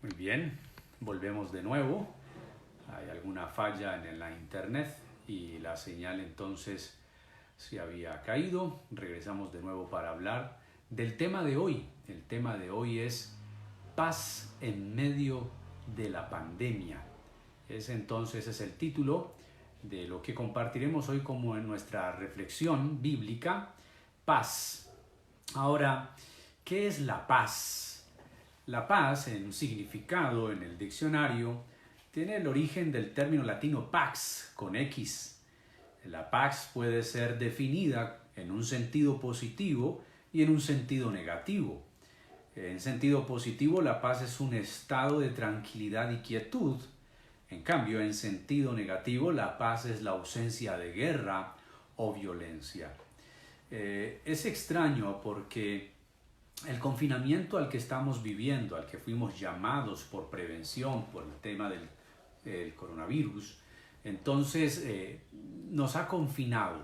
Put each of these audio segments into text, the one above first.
Muy bien, volvemos de nuevo. Hay alguna falla en la internet y la señal entonces se había caído. Regresamos de nuevo para hablar del tema de hoy. El tema de hoy es paz en medio de la pandemia. Ese entonces es el título de lo que compartiremos hoy como en nuestra reflexión bíblica, paz. Ahora, ¿qué es la paz? La paz, en un significado en el diccionario, tiene el origen del término latino pax, con X. La paz puede ser definida en un sentido positivo y en un sentido negativo. En sentido positivo, la paz es un estado de tranquilidad y quietud. En cambio, en sentido negativo, la paz es la ausencia de guerra o violencia. Es extraño porque el confinamiento al que estamos viviendo, al que fuimos llamados por prevención, por el tema del coronavirus, entonces nos ha confinado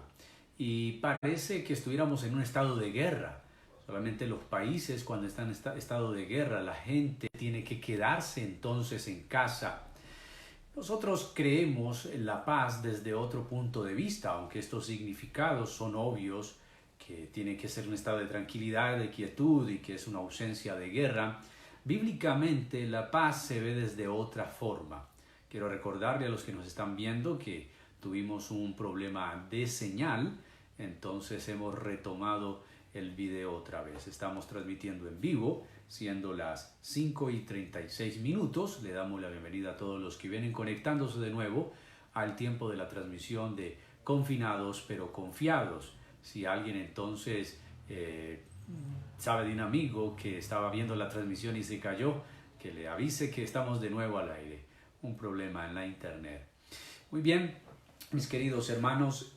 y parece que estuviéramos en un estado de guerra. Solamente los países cuando están en estado de guerra, la gente tiene que quedarse entonces en casa. Nosotros creemos en la paz desde otro punto de vista, aunque estos significados son obvios, que tiene que ser un estado de tranquilidad, de quietud y que es una ausencia de guerra. Bíblicamente la paz se ve desde otra forma. Quiero recordarle a los que nos están viendo que tuvimos un problema de señal, entonces hemos retomado el video otra vez. Estamos transmitiendo en vivo, siendo las 5:36. Le damos la bienvenida a todos los que vienen conectándose de nuevo al tiempo de la transmisión de Confinados pero Confiados. Si alguien entonces sabe de un amigo que estaba viendo la transmisión y se cayó, que le avise que estamos de nuevo al aire. Un problema en la internet. Muy bien, mis queridos hermanos,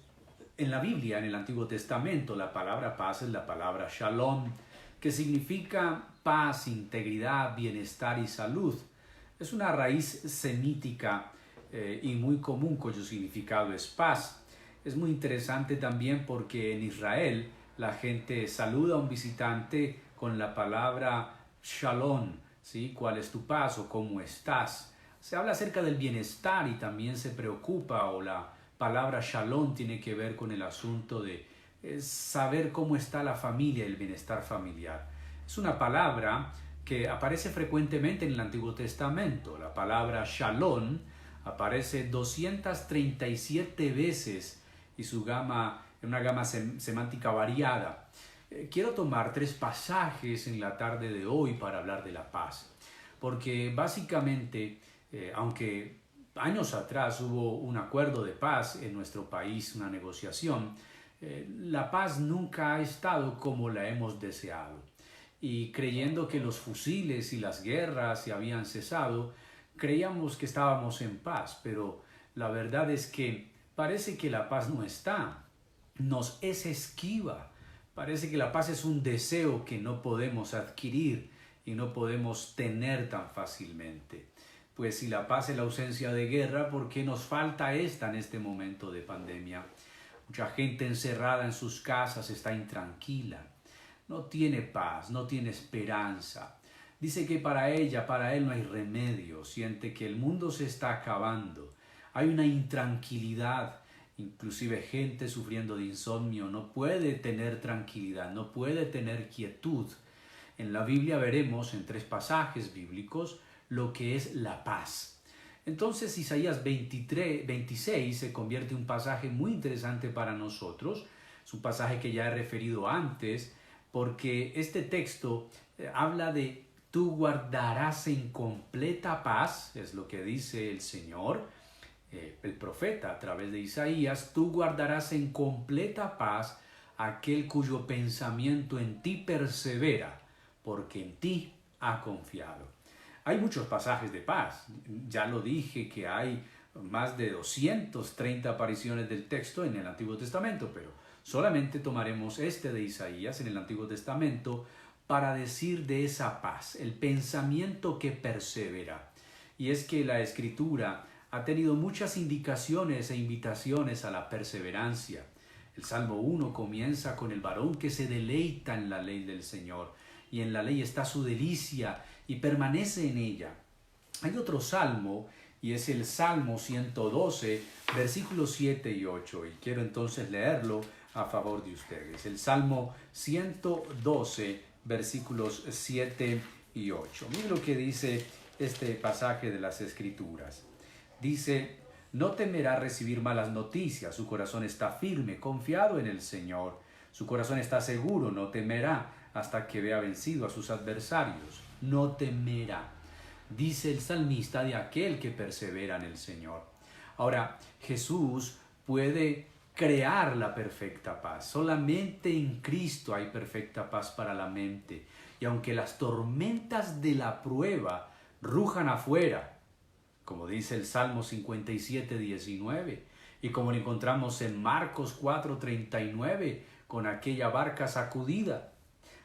en la Biblia, en el Antiguo Testamento, la palabra paz es la palabra shalom, que significa paz, integridad, bienestar y salud. Es una raíz semítica y muy común cuyo significado es paz. Es muy interesante también porque en Israel la gente saluda a un visitante con la palabra shalom, ¿sí? ¿Cuál es tu paz o cómo estás? Se habla acerca del bienestar y también se preocupa, o la palabra shalom tiene que ver con el asunto de saber cómo está la familia, el bienestar familiar. Es una palabra que aparece frecuentemente en el Antiguo Testamento. La palabra shalom aparece 237 veces y su gama es una gama semántica variada. Quiero tomar 3 pasajes en la tarde de hoy para hablar de la paz, porque básicamente, aunque años atrás hubo un acuerdo de paz en nuestro país, una negociación, la paz nunca ha estado como la hemos deseado. Y creyendo que los fusiles y las guerras se habían cesado, creíamos que estábamos en paz, pero la verdad es que parece que la paz no está, nos es esquiva. Parece que la paz es un deseo que no podemos adquirir y no podemos tener tan fácilmente. Pues si la paz es la ausencia de guerra, ¿por qué nos falta esta en este momento de pandemia? Mucha gente encerrada en sus casas está intranquila, no tiene paz, no tiene esperanza. Dice que para ella, para él no hay remedio, siente que el mundo se está acabando. Hay una intranquilidad, inclusive gente sufriendo de insomnio no puede tener tranquilidad, no puede tener quietud. En la Biblia veremos en 3 pasajes bíblicos lo que es la paz. Entonces Isaías 26 se convierte en un pasaje muy interesante para nosotros. Es un pasaje que ya he referido antes, porque este texto habla de tú guardarás en completa paz, es lo que dice el Señor. El profeta a través de Isaías, tú guardarás en completa paz aquel cuyo pensamiento en ti persevera, porque en ti ha confiado. Hay muchos pasajes de paz, ya lo dije que hay más de 230 apariciones del texto en el Antiguo Testamento, pero solamente tomaremos este de Isaías en el Antiguo Testamento para decir de esa paz, el pensamiento que persevera. Y es que la Escritura ha tenido muchas indicaciones e invitaciones a la perseverancia. El Salmo 1 comienza con el varón que se deleita en la ley del Señor, y en la ley está su delicia y permanece en ella. Hay otro salmo y es el Salmo 112, versículos 7 y 8. Y quiero entonces leerlo a favor de ustedes. El Salmo 112, versículos 7 y 8. Miren lo que dice este pasaje de las Escrituras. Dice: no temerá recibir malas noticias, su corazón está firme, confiado en el Señor. Su corazón está seguro, no temerá hasta que vea vencido a sus adversarios. No temerá, dice el salmista, de aquel que persevera en el Señor. Ahora, Jesús puede crear la perfecta paz. Solamente en Cristo hay perfecta paz para la mente. Y aunque las tormentas de la prueba rujan afuera, como dice el Salmo 57, 19, y como lo encontramos en Marcos 4, 39, con aquella barca sacudida,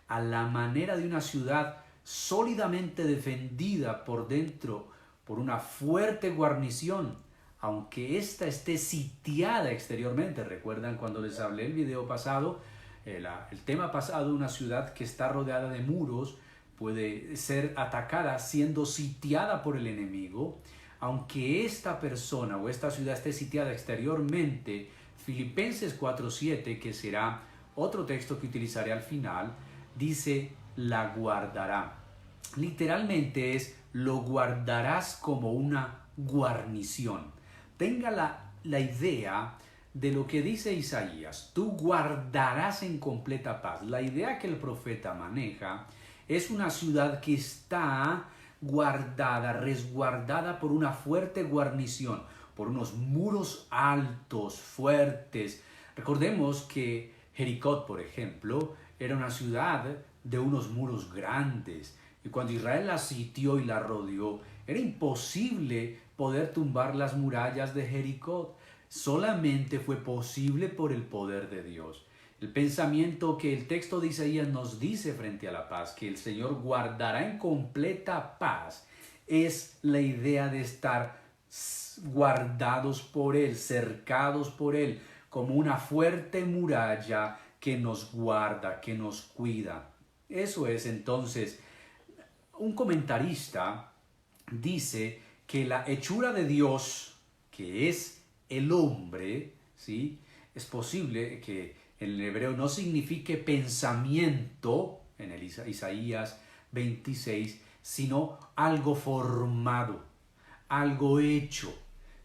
a la manera de una ciudad sólidamente defendida por dentro por una fuerte guarnición, aunque ésta esté sitiada exteriormente. ¿Recuerdan cuando les hablé el video pasado? El tema pasado, una ciudad que está rodeada de muros puede ser atacada siendo sitiada por el enemigo. Aunque esta persona o esta ciudad esté sitiada exteriormente, Filipenses 4:7, que será otro texto que utilizaré al final, dice: la guardará. Literalmente es: lo guardarás como una guarnición. Tenga la idea de lo que dice Isaías: tú guardarás en completa paz. La idea que el profeta maneja es una ciudad que está guardada, resguardada por una fuerte guarnición, por unos muros altos, fuertes. Recordemos que Jericó, por ejemplo, era una ciudad de unos muros grandes, y cuando Israel la sitió y la rodeó, era imposible poder tumbar las murallas de Jericó. Solamente fue posible por el poder de Dios. El pensamiento que el texto de Isaías nos dice frente a la paz, que el Señor guardará en completa paz, es la idea de estar guardados por Él, cercados por Él, como una fuerte muralla que nos guarda, que nos cuida. Eso es entonces, un comentarista dice que la hechura de Dios, que es el hombre, ¿sí? Es posible que en el hebreo no signifique pensamiento, en el Isaías 26, sino algo formado, algo hecho.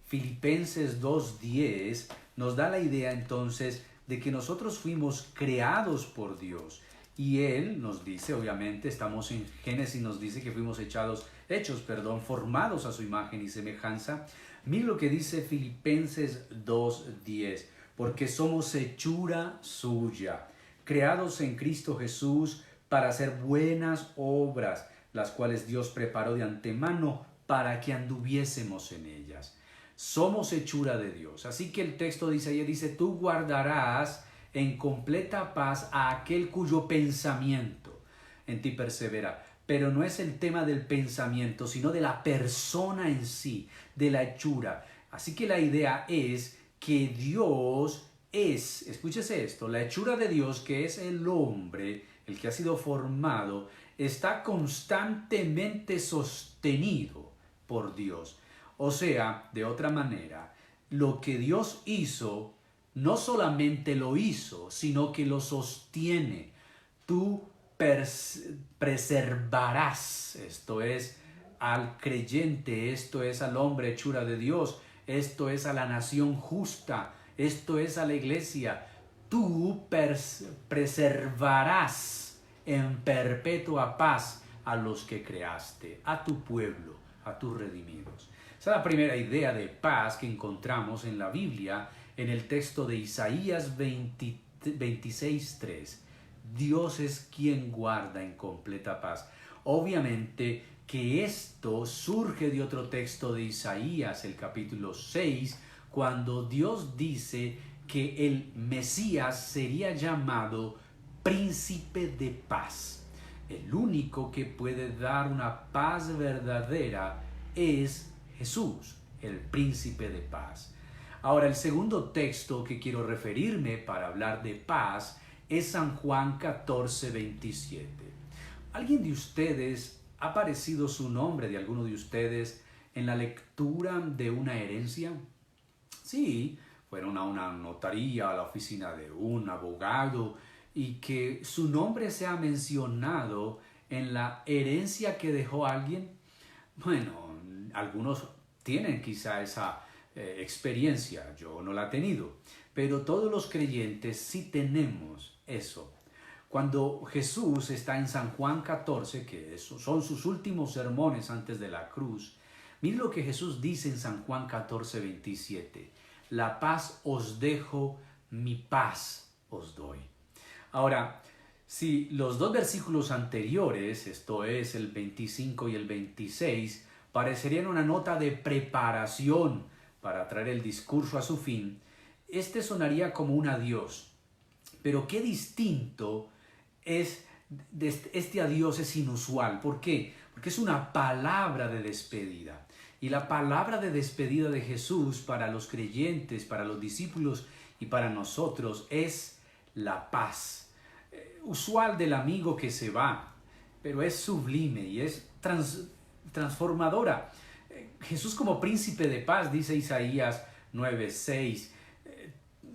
Filipenses 2:10 nos da la idea entonces de que nosotros fuimos creados por Dios. Y Él nos dice, obviamente, estamos en Génesis, nos dice que fuimos formados a su imagen y semejanza. Mira lo que dice Filipenses 2:10. Porque somos hechura suya, creados en Cristo Jesús para hacer buenas obras, las cuales Dios preparó de antemano para que anduviésemos en ellas. Somos hechura de Dios. Así que el texto de Isaías dice: tú guardarás en completa paz a aquel cuyo pensamiento en ti persevera. Pero no es el tema del pensamiento, sino de la persona en sí, de la hechura. Así que la idea es que Dios es, escúchese esto, la hechura de Dios, que es el hombre, el que ha sido formado, está constantemente sostenido por Dios. O sea, de otra manera, lo que Dios hizo, no solamente lo hizo, sino que lo sostiene. Tú preservarás, esto es al creyente, esto es al hombre hechura de Dios, esto es a la nación justa, esto es a la iglesia. Tú preservarás en perpetua paz a los que creaste, a tu pueblo, a tus redimidos. Esa es la primera idea de paz que encontramos en la Biblia, en el texto de Isaías 26:3. Dios es quien guarda en completa paz. Obviamente que esto surge de otro texto de Isaías, el capítulo 6, cuando Dios dice que el Mesías sería llamado príncipe de paz. El único que puede dar una paz verdadera es Jesús, el príncipe de paz. Ahora, el segundo texto que quiero referirme para hablar de paz es San Juan 14:27. ¿Alguien de ustedes ¿Ha aparecido su nombre de alguno de ustedes en la lectura de una herencia? Sí, fueron a una notaría, a la oficina de un abogado y que su nombre sea mencionado en la herencia que dejó alguien. Bueno, algunos tienen quizá esa experiencia, yo no la he tenido, pero todos los creyentes sí tenemos eso. Cuando Jesús está en San Juan 14, que esos son sus últimos sermones antes de la cruz, mire lo que Jesús dice en San Juan 14, 27. La paz os dejo, mi paz os doy. Ahora, si los dos versículos anteriores, esto es el 25 y el 26, parecerían una nota de preparación para traer el discurso a su fin, este sonaría como un adiós. Pero qué distinto es, este adiós es inusual. ¿Por qué? Porque es una palabra de despedida. Y la palabra de despedida de Jesús para los creyentes, para los discípulos y para nosotros es la paz. Usual del amigo que se va, pero es sublime y es transformadora. Jesús como príncipe de paz, dice Isaías 9:6,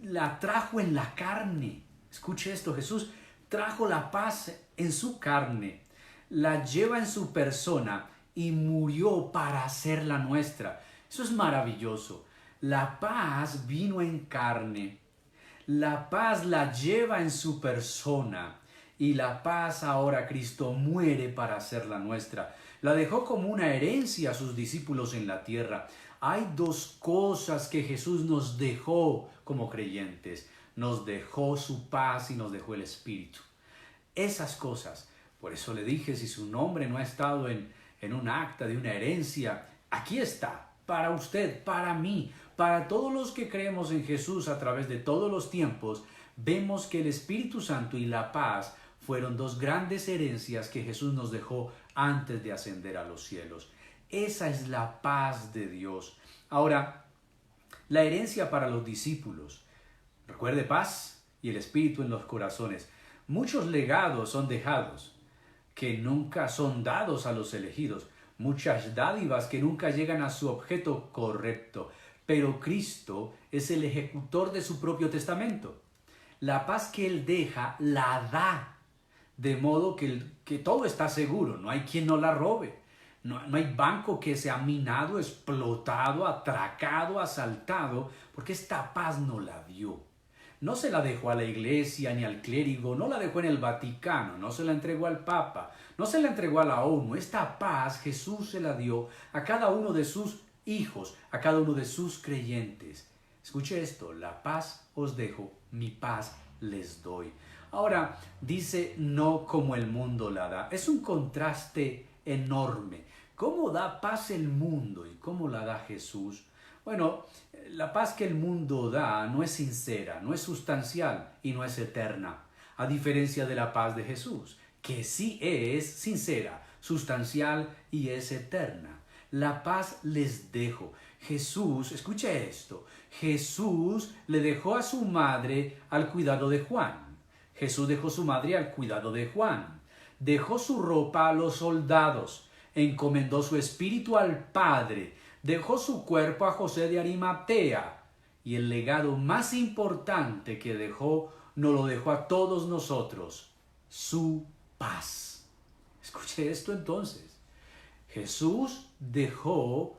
la trajo en la carne. Escuche esto, Jesús trajo la paz en su carne, la lleva en su persona y murió para hacerla nuestra. Eso es maravilloso. La paz vino en carne, la paz la lleva en su persona y la paz ahora Cristo muere para hacerla nuestra. La dejó como una herencia a sus discípulos en la tierra. Hay dos cosas que Jesús nos dejó como creyentes. Nos dejó su paz y nos dejó el Espíritu. Esas cosas, por eso le dije, si su nombre no ha estado en un acta de una herencia, aquí está, para usted, para mí, para todos los que creemos en Jesús a través de todos los tiempos. Vemos que el Espíritu Santo y la paz fueron dos grandes herencias que Jesús nos dejó antes de ascender a los cielos. Esa es la paz de Dios. Ahora, la herencia para los discípulos. Recuerde, paz y el Espíritu en los corazones. Muchos legados son dejados que nunca son dados a los elegidos. Muchas dádivas que nunca llegan a su objeto correcto. Pero Cristo es el ejecutor de su propio testamento. La paz que Él deja, la da. De modo que todo está seguro. No hay quien no la robe. No hay banco que sea minado, explotado, atracado, asaltado. Porque esta paz no la dio. No se la dejó a la iglesia ni al clérigo, no la dejó en el Vaticano, no se la entregó al Papa, no se la entregó a la ONU. Esta paz Jesús se la dio a cada uno de sus hijos, a cada uno de sus creyentes. Escuche esto, la paz os dejo, mi paz les doy. Ahora dice no como el mundo la da. Es un contraste enorme. ¿Cómo da paz el mundo y cómo la da Jesús? Bueno, la paz que el mundo da no es sincera, no es sustancial y no es eterna, a diferencia de la paz de Jesús, que sí es sincera, sustancial y es eterna. La paz les dejo. Jesús, escuche esto, Jesús le dejó a su madre al cuidado de Juan. Jesús dejó su madre al cuidado de Juan. Dejó su ropa a los soldados. Encomendó su espíritu al Padre. Dejó su cuerpo a José de Arimatea. Y el legado más importante que dejó, nos lo dejó a todos nosotros. Su paz. Escuche esto entonces. Jesús dejó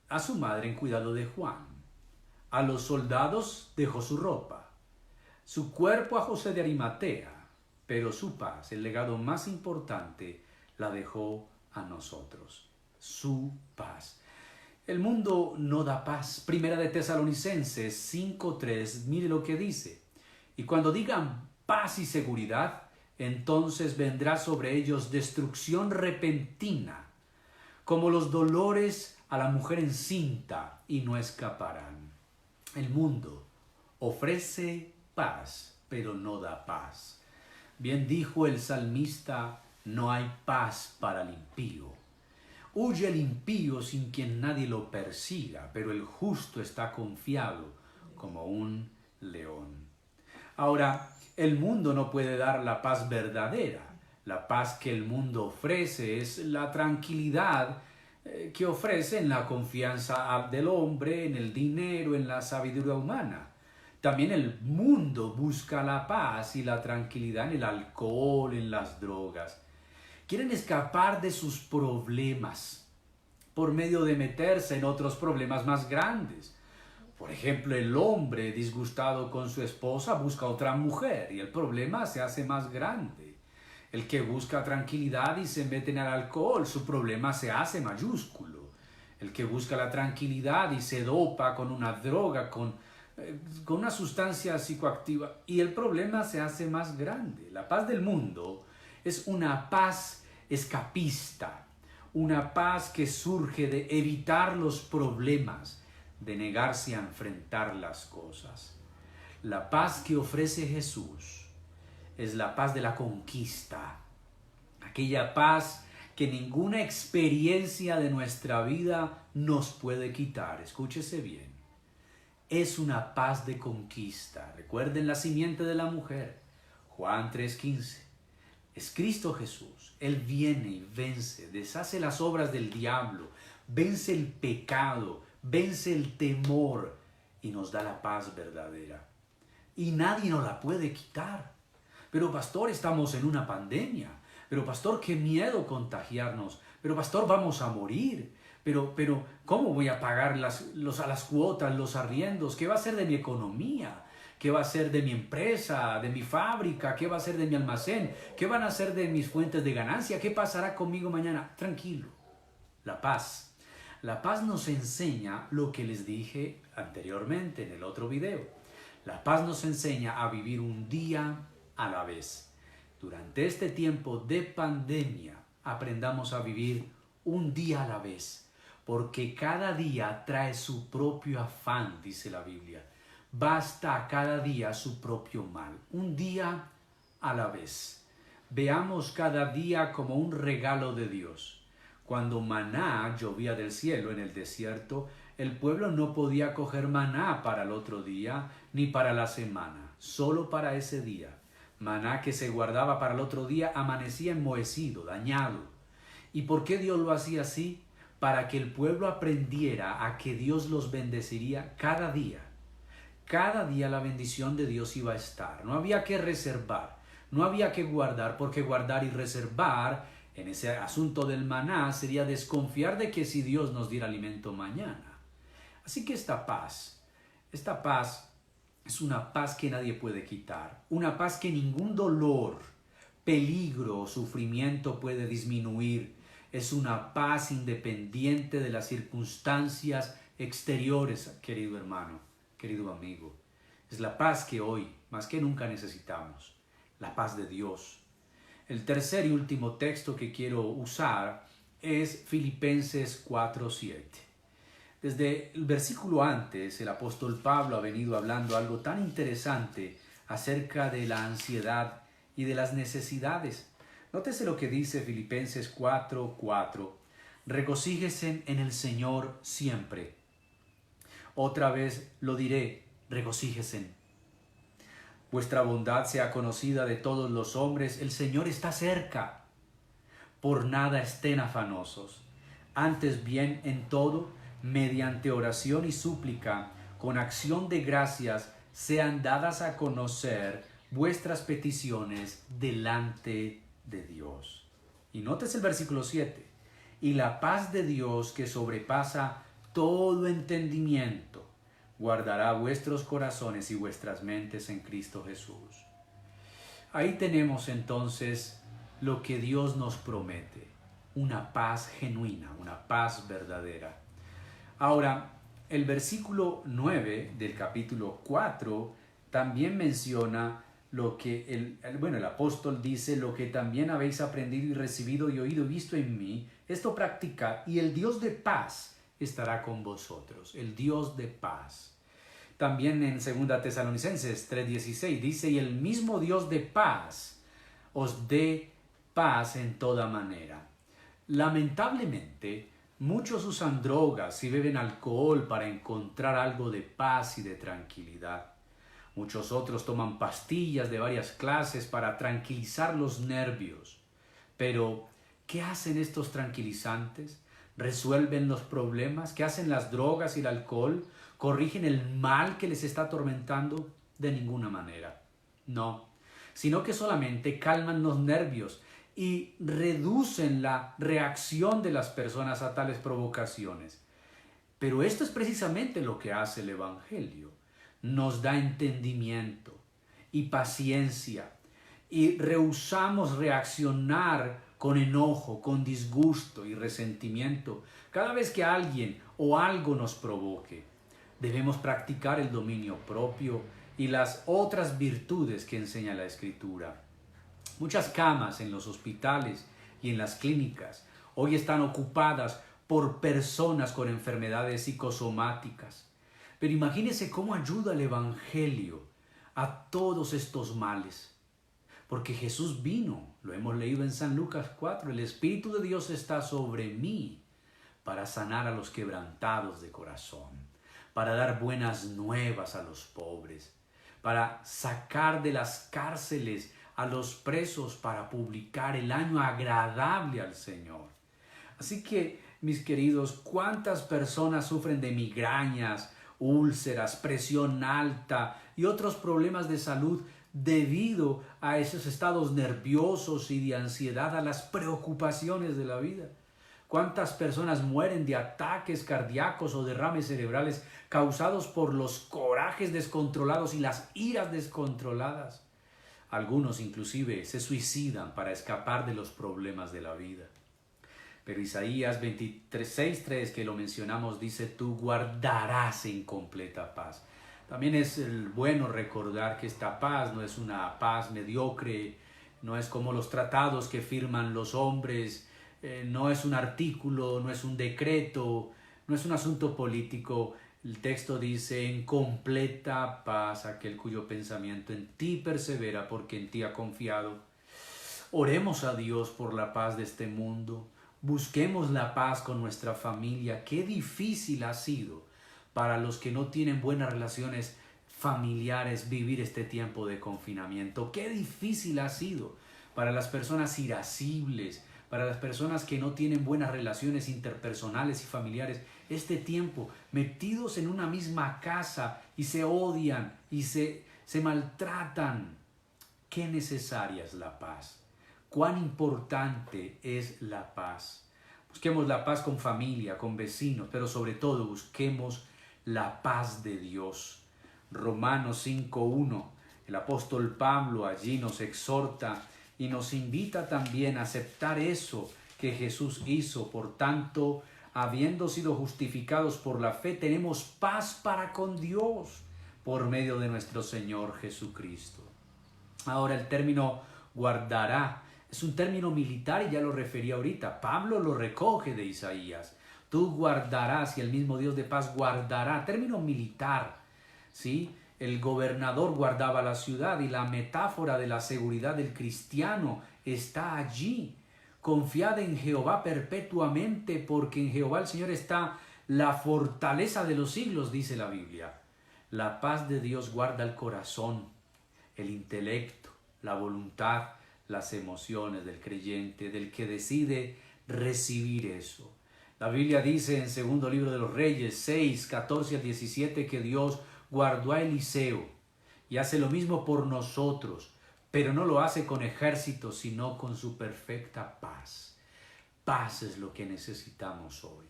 a su madre en cuidado de Juan. A los soldados dejó su ropa. Su cuerpo a José de Arimatea. Pero su paz, el legado más importante, la dejó a nosotros. Su paz. El mundo no da paz. Primera de Tesalonicenses 5:3, mire lo que dice. Y cuando digan paz y seguridad, entonces vendrá sobre ellos destrucción repentina, como los dolores a la mujer encinta, y no escaparán. El mundo ofrece paz, pero no da paz. Bien dijo el salmista, no hay paz para el impío. Huye el impío sin quien nadie lo persiga, pero el justo está confiado como un león. Ahora, el mundo no puede dar la paz verdadera, La paz que el mundo ofrece es la tranquilidad que ofrece en la confianza del hombre, en el dinero, en la sabiduría humana. También el mundo busca la paz y la tranquilidad en el alcohol, en las drogas. Quieren escapar de sus problemas por medio de meterse en otros problemas más grandes. Por ejemplo, el hombre disgustado con su esposa busca otra mujer y el problema se hace más grande. El que busca tranquilidad y se mete en el alcohol, su problema se hace mayúsculo. El que busca la tranquilidad y se dopa con una droga, con una sustancia psicoactiva, y el problema se hace más grande. La paz del mundo es una paz escapista, una paz que surge de evitar los problemas, de negarse a enfrentar las cosas. La paz que ofrece Jesús es la paz de la conquista, aquella paz que ninguna experiencia de nuestra vida nos puede quitar. Escúchese bien. Es una paz de conquista. Recuerden la simiente de la mujer. Juan 3:15. Es Cristo Jesús. Él viene y vence, deshace las obras del diablo, vence el pecado, vence el temor y nos da la paz verdadera. Y nadie nos la puede quitar. Pero pastor, estamos en una pandemia. Pero pastor, qué miedo contagiarnos. Pero pastor, vamos a morir. Pero, ¿cómo voy a pagar las cuotas, los arriendos? ¿Qué va a ser de mi economía? ¿Qué va a ser de mi empresa, de mi fábrica? ¿Qué va a ser de mi almacén? ¿Qué van a ser de mis fuentes de ganancia? ¿Qué pasará conmigo mañana? Tranquilo. La paz. La paz nos enseña lo que les dije anteriormente en el otro video. La paz nos enseña a vivir un día a la vez. Durante este tiempo de pandemia, aprendamos a vivir un día a la vez, porque cada día trae su propio afán, dice la Biblia. Basta cada día su propio mal, un día a la vez. Veamos cada día como un regalo de Dios. Cuando maná llovía del cielo en el desierto, el pueblo no podía coger maná para el otro día ni para la semana, solo para ese día. Maná que se guardaba para el otro día amanecía enmohecido, dañado. ¿Y por qué Dios lo hacía así? Para que el pueblo aprendiera a que Dios los bendeciría cada día. Cada día la bendición de Dios iba a estar. No había que reservar, no había que guardar, porque guardar y reservar en ese asunto del maná sería desconfiar de que si Dios nos diera alimento mañana. Así que esta paz es una paz que nadie puede quitar, una paz que ningún dolor, peligro o sufrimiento puede disminuir. Es una paz independiente de las circunstancias exteriores, querido hermano, querido amigo. Es la paz que hoy, más que nunca, necesitamos, la paz de Dios. El tercer y último texto que quiero usar es Filipenses 4:7. Desde el versículo antes, el apóstol Pablo ha venido hablando algo tan interesante acerca de la ansiedad y de las necesidades. Nótese lo que dice Filipenses 4:4. Regocíjesen en el Señor siempre. Otra vez lo diré, regocíjesen. Vuestra bondad sea conocida de todos los hombres, el Señor está cerca. Por nada estén afanosos. Antes bien, en todo, mediante oración y súplica, con acción de gracias, sean dadas a conocer vuestras peticiones delante de Dios. Y nótese el versículo 7. Y la paz de Dios, que sobrepasa todo entendimiento, guardará vuestros corazones y vuestras mentes en Cristo Jesús. Ahí tenemos entonces lo que Dios nos promete, una paz genuina, una paz verdadera. Ahora, el versículo 9 del capítulo 4 también menciona lo que el apóstol dice, lo que también habéis aprendido y recibido y oído y visto en mí, esto practicad, y el Dios de paz estará con vosotros, el Dios de paz. También en 2 Tesalonicenses 3:16 dice, y el mismo Dios de paz os dé paz en toda manera. Lamentablemente, muchos usan drogas y beben alcohol para encontrar algo de paz y de tranquilidad. Muchos otros toman pastillas de varias clases para tranquilizar los nervios. Pero, ¿qué hacen estos tranquilizantes? ¿Resuelven los problemas? ¿Qué hacen las drogas y el alcohol? ¿Corrigen el mal que les está atormentando? De ninguna manera. No, sino que solamente calman los nervios y reducen la reacción de las personas a tales provocaciones. Pero esto es precisamente lo que hace el Evangelio. Nos da entendimiento y paciencia y rehusamos reaccionar con enojo, con disgusto y resentimiento cada vez que alguien o algo nos provoque. Debemos practicar el dominio propio y las otras virtudes que enseña la Escritura. Muchas camas en los hospitales y en las clínicas hoy están ocupadas por personas con enfermedades psicosomáticas. Pero imagínese cómo ayuda el Evangelio a todos estos males. Porque Jesús vino, lo hemos leído en San Lucas 4, el Espíritu de Dios está sobre mí para sanar a los quebrantados de corazón, para dar buenas nuevas a los pobres, para sacar de las cárceles a los presos, para publicar el año agradable al Señor. Así que, mis queridos, ¿cuántas personas sufren de migrañas, úlceras, presión alta y otros problemas de salud debido a esos estados nerviosos y de ansiedad, a las preocupaciones de la vida? ¿Cuántas personas mueren de ataques cardíacos o derrames cerebrales causados por los corajes descontrolados y las iras descontroladas? Algunos inclusive se suicidan para escapar de los problemas de la vida. Pero Isaías 6:3, que lo mencionamos, dice: tú guardarás en completa paz. También es bueno recordar que esta paz no es una paz mediocre, no es como los tratados que firman los hombres, no es un artículo, no es un decreto, no es un asunto político. El texto dice: en completa paz aquel cuyo pensamiento en ti persevera, porque en ti ha confiado. Oremos a Dios por la paz de este mundo. Busquemos la paz con nuestra familia. Qué difícil ha sido para los que no tienen buenas relaciones familiares vivir este tiempo de confinamiento. Qué difícil ha sido para las personas irascibles, para las personas que no tienen buenas relaciones interpersonales y familiares, este tiempo metidos en una misma casa y se odian y se maltratan. Qué necesaria es la paz. Cuán importante es la paz. Busquemos la paz con familia, con vecinos, pero sobre todo busquemos la paz de Dios. Romanos 5:1, el apóstol Pablo allí nos exhorta y nos invita también a aceptar eso que Jesús hizo. Por tanto, habiendo sido justificados por la fe, tenemos paz para con Dios por medio de nuestro Señor Jesucristo. Ahora, el término guardará es un término militar y ya lo referí ahorita. Pablo lo recoge de Isaías. Tú guardarás, y el mismo Dios de paz guardará. Término militar, ¿sí? El gobernador guardaba la ciudad y la metáfora de la seguridad del cristiano está allí. Confiad en Jehová perpetuamente, porque en Jehová el Señor está la fortaleza de los siglos, dice la Biblia. La paz de Dios guarda el corazón, el intelecto, la voluntad, las emociones del creyente, del que decide recibir eso. La Biblia dice en segundo libro de los Reyes 6:14-17 que Dios guardó a Eliseo y hace lo mismo por nosotros, pero no lo hace con ejércitos, sino con su perfecta paz. Paz es lo que necesitamos hoy.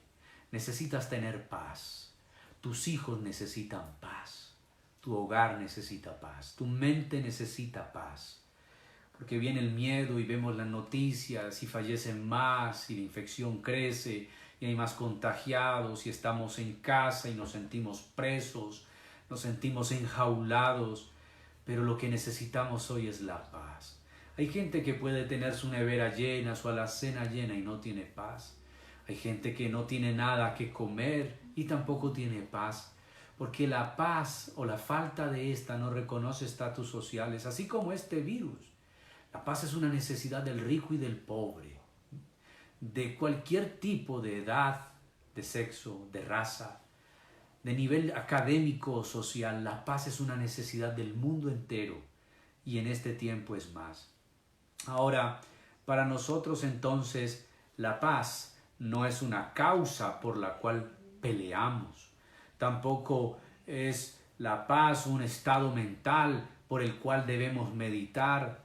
Necesitas tener paz. Tus hijos necesitan paz. Tu hogar necesita paz. Tu mente necesita paz. Porque viene el miedo y vemos las noticias y fallecen más y la infección crece y hay más contagiados y estamos en casa y nos sentimos presos, nos sentimos enjaulados, pero lo que necesitamos hoy es la paz. Hay gente que puede tener su nevera llena, su alacena llena y no tiene paz. Hay gente que no tiene nada que comer y tampoco tiene paz, porque la paz o la falta de esta no reconoce estatus sociales, así como este virus. La paz es una necesidad del rico y del pobre, de cualquier tipo de edad, de sexo, de raza, de nivel académico o social. La paz es una necesidad del mundo entero y en este tiempo es más. Ahora, Para nosotros entonces la paz no es una causa por la cual peleamos. Tampoco es la paz un estado mental por el cual debemos meditar.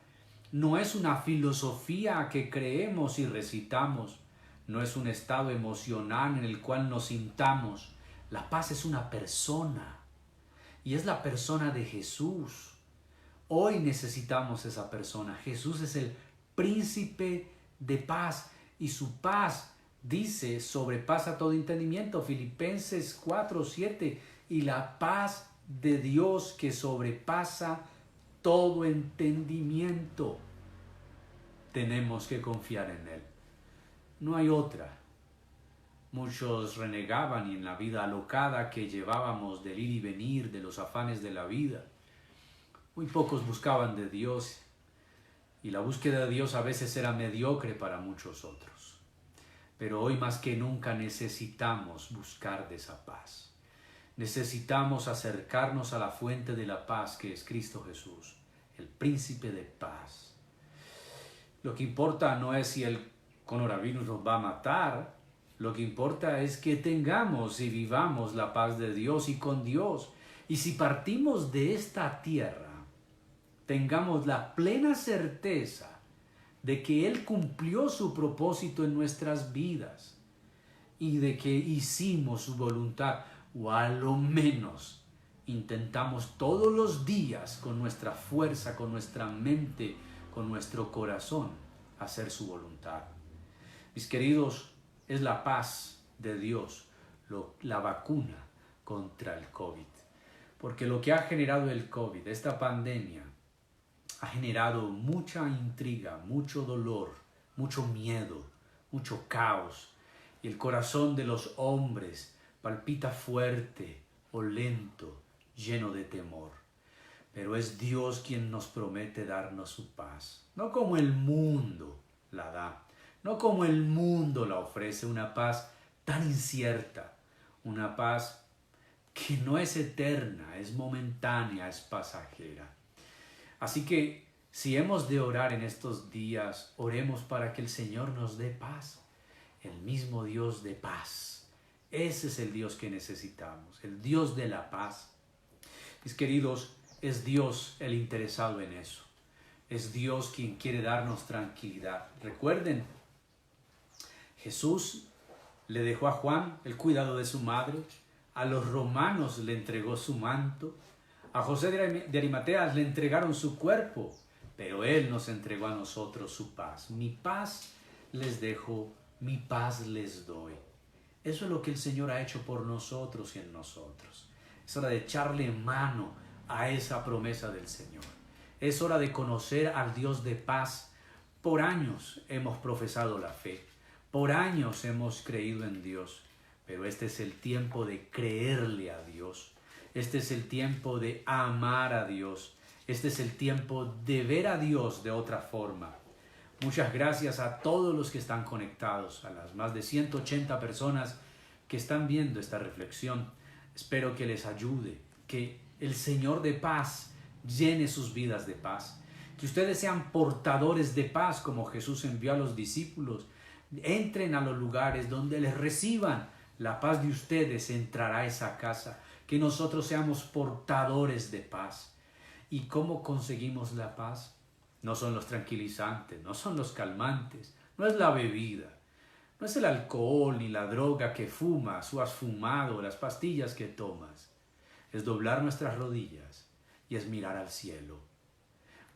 No es una filosofía que creemos y recitamos. No es un estado emocional en el cual nos sintamos. La paz es una persona. Y es la persona de Jesús. Hoy necesitamos esa persona. Jesús es el príncipe de paz. Y su paz, dice, sobrepasa todo entendimiento. Filipenses 4:7. Y la paz de Dios que sobrepasa todo entendimiento. Tenemos que confiar en Él. No hay otra. Muchos renegaban en la vida alocada que llevábamos del ir y venir, de los afanes de la vida. Muy pocos buscaban de Dios y la búsqueda de Dios a veces era mediocre para muchos otros. Pero hoy más que nunca necesitamos buscar de esa paz. Necesitamos acercarnos a la fuente de la paz que es Cristo Jesús, el príncipe de paz. Lo que importa no es si el coronavirus nos va a matar, lo que importa es que tengamos y vivamos la paz de Dios y con Dios. Y si partimos de esta tierra, tengamos la plena certeza de que Él cumplió su propósito en nuestras vidas y de que hicimos su voluntad, o a lo menos intentamos todos los días con nuestra fuerza, con nuestra mente, con nuestro corazón, hacer su voluntad. Mis queridos, es la paz de Dios la vacuna contra el COVID. Porque lo que ha generado el COVID, esta pandemia, ha generado mucha intriga, mucho dolor, mucho miedo, mucho caos. Y el corazón de los hombres palpita fuerte o lento, lleno de temor. Pero es Dios quien nos promete darnos su paz, no como el mundo la da, no como el mundo la ofrece, una paz tan incierta, una paz que no es eterna, es momentánea, es pasajera. Así que si hemos de orar en estos días, oremos para que el Señor nos dé paz, el mismo Dios de paz. Ese es el Dios que necesitamos, el Dios de la paz. Mis queridos, es Dios el interesado en eso. Es Dios quien quiere darnos tranquilidad. Recuerden, Jesús le dejó a Juan el cuidado de su madre, a los romanos le entregó su manto, a José de Arimatea le entregaron su cuerpo, pero Él nos entregó a nosotros su paz. Mi paz les dejo, mi paz les doy. Eso es lo que el Señor ha hecho por nosotros y en nosotros. Es hora de echarle mano a esa promesa del Señor. Es hora de conocer al Dios de paz. Por años hemos profesado la fe. Por años hemos creído en Dios. Pero este es el tiempo de creerle a Dios. Este es el tiempo de amar a Dios. Este es el tiempo de ver a Dios de otra forma. Muchas gracias a todos los que están conectados, a las más de 180 personas que están viendo esta reflexión. Espero que les ayude, que el Señor de paz llene sus vidas de paz. Que ustedes sean portadores de paz como Jesús envió a los discípulos. Entren a los lugares donde les reciban. La paz de ustedes entrará a esa casa. Que nosotros seamos portadores de paz. ¿Y cómo conseguimos la paz? No son los tranquilizantes, no son los calmantes, no es la bebida, no es el alcohol ni la droga que fumas o has fumado, las pastillas que tomas. Es doblar nuestras rodillas y es mirar al cielo.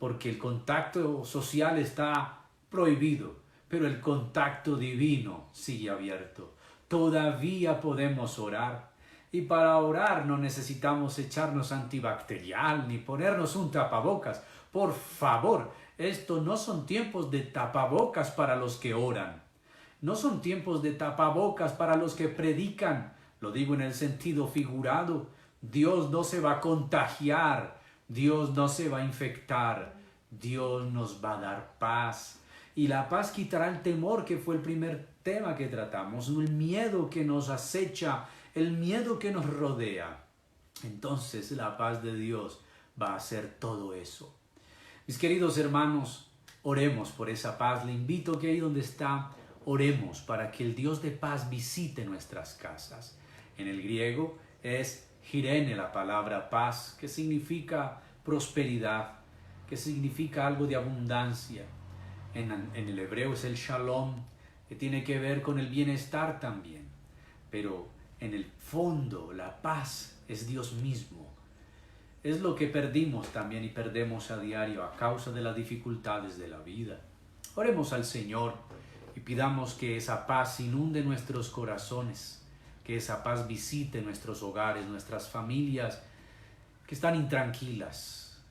Porque el contacto social está prohibido, pero el contacto divino sigue abierto. Todavía podemos orar. Y para orar no necesitamos echarnos antibacterial ni ponernos un tapabocas. Por favor, esto no son tiempos de tapabocas para los que oran. No son tiempos de tapabocas para los que predican. Lo digo en el sentido figurado. Dios no se va a contagiar. Dios no se va a infectar. Dios nos va a dar paz. Y la paz quitará el temor, que fue el primer tema que tratamos. El miedo que nos acecha, el miedo que nos rodea. Entonces la paz de Dios va a hacer todo eso. Mis queridos hermanos, Oremos por esa paz. Le invito a que ahí donde está, oremos para que el Dios de paz visite nuestras casas. En el griego es jirene la palabra paz, que significa prosperidad, que significa algo de abundancia. En el hebreo es el shalom, que tiene que ver con el bienestar también. Pero en el fondo la paz es Dios mismo. Es lo que perdimos también y perdemos a diario a causa de las dificultades de la vida. Oremos al Señor y pidamos que esa paz inunde nuestros corazones, que esa paz visite nuestros hogares, nuestras familias que están intranquilas.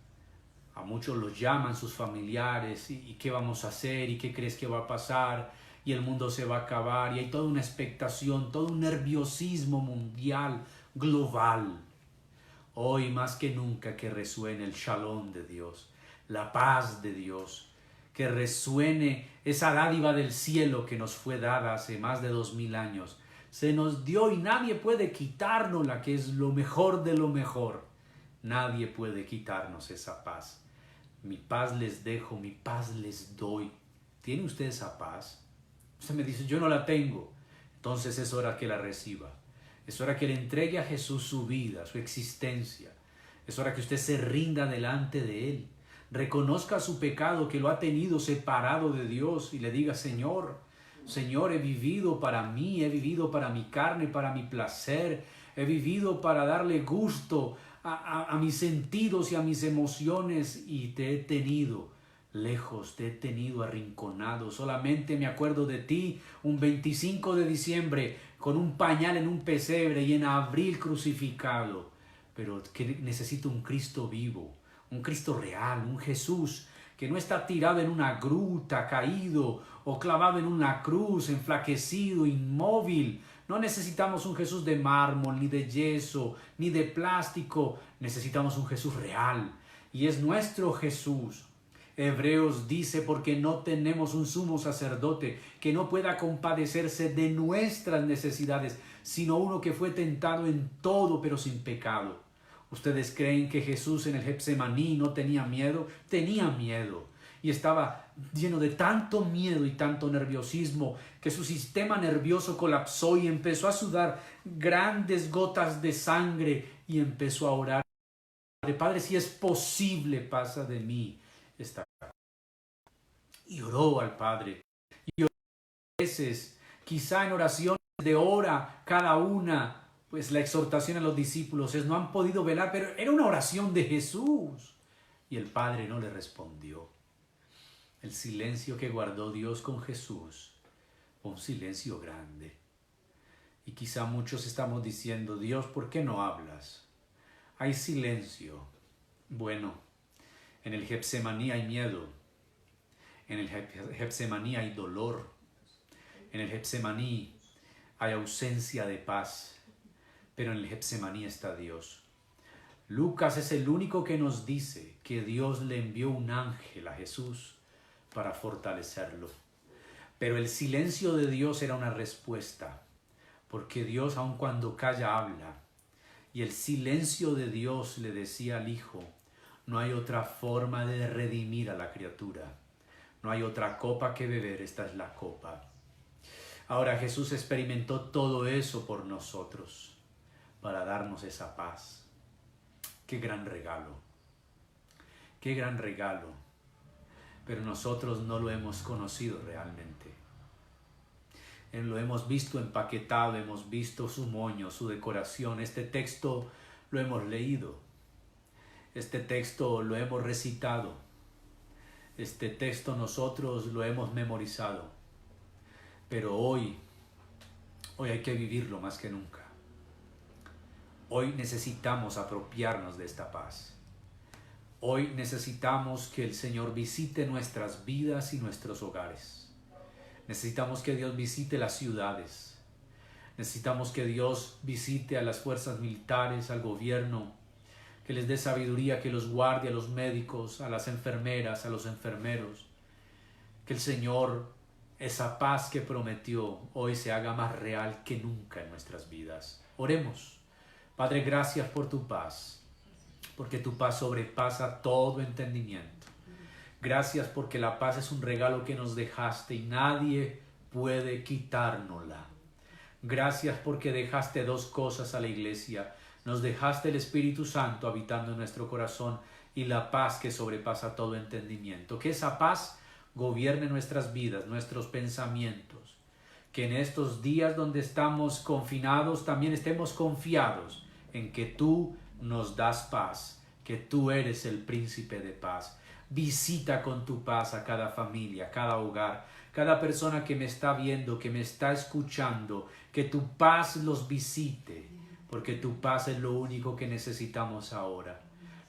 A muchos los llaman sus familiares y qué vamos a hacer y qué crees que va a pasar y el mundo se va a acabar y hay toda una expectación, todo un nerviosismo mundial, global. Hoy más que nunca que resuene el shalom de Dios, la paz de Dios, que resuene esa dádiva del cielo que nos fue dada hace más de 2000 años. Se nos dio y nadie puede quitárnosla, que es lo mejor de lo mejor. Nadie puede quitarnos esa paz. Mi paz les dejo, mi paz les doy. ¿Tiene usted esa paz? Usted me dice, yo no la tengo. Entonces es hora que la reciba. Es hora que le entregue a Jesús su vida, su existencia. Es hora que usted se rinda delante de Él. Reconozca su pecado que lo ha tenido separado de Dios y le diga, Señor, he vivido para mí, he vivido para mi carne, para mi placer. He vivido para darle gusto a mis sentidos y a mis emociones y te he tenido lejos, te he tenido arrinconado. Solamente me acuerdo de ti un 25 de diciembre con un pañal en un pesebre y en abril crucificado. Pero que necesito un Cristo vivo, un Cristo real, un Jesús que no está tirado en una gruta, caído o clavado en una cruz, enflaquecido, inmóvil. No necesitamos un Jesús de mármol, ni de yeso, ni de plástico. Necesitamos un Jesús real y es nuestro Jesús. Hebreos dice, porque no tenemos un sumo sacerdote que no pueda compadecerse de nuestras necesidades, sino uno que fue tentado en todo, pero sin pecado. ¿Ustedes creen que Jesús en el Getsemaní no tenía miedo? Tenía miedo. Y estaba lleno de tanto miedo y tanto nerviosismo que su sistema nervioso colapsó y empezó a sudar grandes gotas de sangre y empezó a orar. Padre, si es posible, pasa de mí esta. Y oró al Padre. Y oró a veces, quizá en oraciones de hora cada una, pues la exhortación a los discípulos es, no han podido velar, pero era una oración de Jesús. Y el Padre no le respondió. El silencio que guardó Dios con Jesús fue un silencio grande. Y quizá muchos estamos diciendo, Dios, ¿por qué no hablas? Hay silencio. Bueno, en el Getsemaní hay miedo. En el Getsemaní hay dolor. En el Getsemaní hay ausencia de paz. Pero en el Getsemaní está Dios. Lucas es el único que nos dice que Dios le envió un ángel a Jesús para fortalecerlo. Pero el silencio de Dios era una respuesta, porque Dios aun cuando calla habla. Y el silencio de Dios le decía al Hijo, no hay otra forma de redimir a la criatura. No hay otra copa que beber, esta es la copa. Ahora Jesús experimentó todo eso por nosotros, para darnos esa paz. ¡Qué gran regalo! ¡Qué gran regalo! Pero nosotros no lo hemos conocido realmente. Lo hemos visto empaquetado, hemos visto su moño, su decoración. Este texto lo hemos leído. Este texto lo hemos recitado. Este texto nosotros lo hemos memorizado. Pero hoy hay que vivirlo más que nunca. Hoy necesitamos apropiarnos de esta paz. Hoy necesitamos que el Señor visite nuestras vidas y nuestros hogares. Necesitamos que Dios visite las ciudades. Necesitamos que Dios visite a las fuerzas militares, al gobierno, que les dé sabiduría, que los guarde a los médicos, a las enfermeras, a los enfermeros. Que el Señor, esa paz que prometió, hoy se haga más real que nunca en nuestras vidas. Oremos. Padre, gracias por tu paz, porque tu paz sobrepasa todo entendimiento. Gracias porque la paz es un regalo que nos dejaste y nadie puede quitárnosla. Gracias porque dejaste dos cosas a la iglesia. Nos dejaste el Espíritu Santo habitando en nuestro corazón y la paz que sobrepasa todo entendimiento. Que esa paz gobierne nuestras vidas, nuestros pensamientos. Que en estos días donde estamos confinados también estemos confiados en que tú nos das paz, que tú eres el príncipe de paz. Visita con tu paz a cada familia, cada hogar, cada persona que me está viendo, que me está escuchando, que tu paz los visite, porque tu paz es lo único que necesitamos ahora.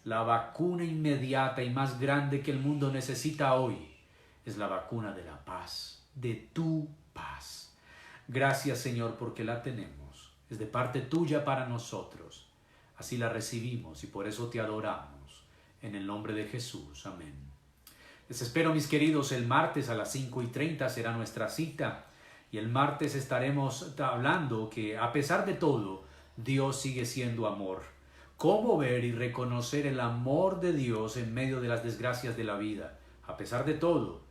La vacuna inmediata y más grande que el mundo necesita hoy es la vacuna de la paz, de tu paz. Gracias, Señor, porque la tenemos. Es de parte tuya para nosotros. Así la recibimos y por eso te adoramos. En el nombre de Jesús. Amén. Les espero, mis queridos, el martes a las 5:30 será nuestra cita. Y el martes estaremos hablando que, a pesar de todo, Dios sigue siendo amor. ¿Cómo ver y reconocer el amor de Dios en medio de las desgracias de la vida? A pesar de todo,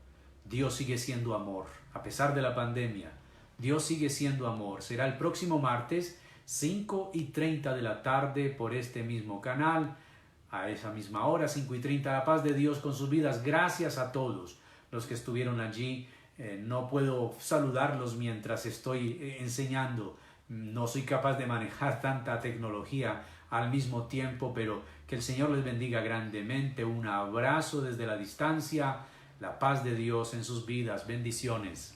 Dios sigue siendo amor. A pesar de la pandemia, Dios sigue siendo amor. Será el próximo martes, 5:30 de la tarde, por este mismo canal. A esa misma hora, 5:30, la paz de Dios con sus vidas. Gracias a todos los que estuvieron allí. No puedo saludarlos mientras estoy enseñando. No soy capaz de manejar tanta tecnología al mismo tiempo, pero que el Señor les bendiga grandemente. Un abrazo desde la distancia. La paz de Dios en sus vidas. Bendiciones.